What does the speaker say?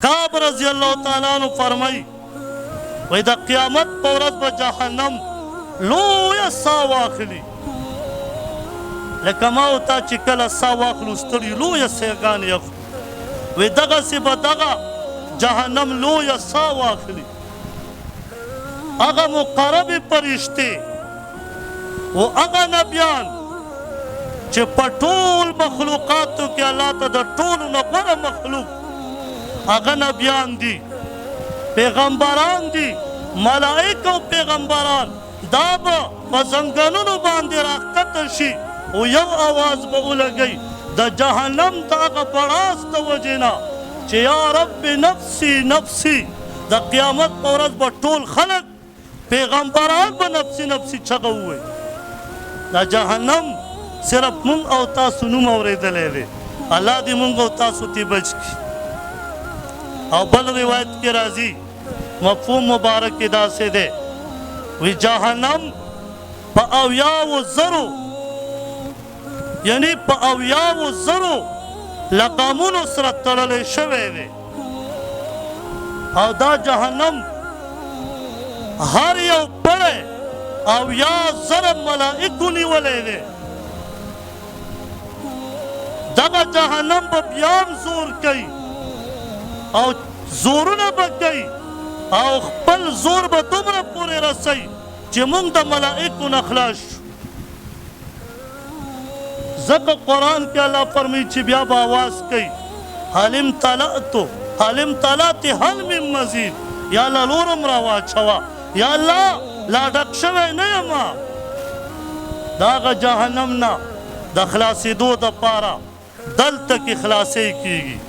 کعب رضی اللہ تعالیٰ عنہ فرمائی وی دا قیامت پورت با جہنم لویا سا واخلی لکه ما او تا چې کله سا واخلو ستړي لویه سیګانې اخلو وی دغسې به دغه جهنم لویه سا واخلي هغه مقربې فرشتې و هغه نبیان چې په ټول مخلوقاتو کې الله ته د ټولو نه غوره مخلوق هغه نبیان دي پیغمبران دي ملائک او پیغمبران دا به په زنګنونو باندې راښکته شي او یو آواز به ولګئ د جهنم د هغه پړاس د وجې نه چې یا رب نفسی نفسی د قیامت په ورځ به ټول خلک پیغمبران به نفسی نفسی چغه ووایي دا جهنم صرف مونږ او تاسو نوم اورېدلی دی الله دې مونږ او تاسو ترې بچ کړي او بل روایت کې راځي مفهوم مبارک کې داسې دی وی جهنم په اویاو زرو یعنی په اویاو زرو لقامونو سره تړلی شوی دی او دا جهنم هر یو پړی اویا زره ملائکو نیولی دی دغه جهنم به بیا هم زور کوي او زورونه به کوي او خپل زور به دومره پورې رسوي چې موږ د ملائکو نه خلاص شو ځکه قرآن کې الله فرمایي چې بیا به آواز کوي هل امتلأت هل من مزید یا الله نورم راواچوه یا الله لا ډک شوی نه یم د هغه جهنم نه د خلاصېدو دپاره دلته کې خلاصۍ کېږي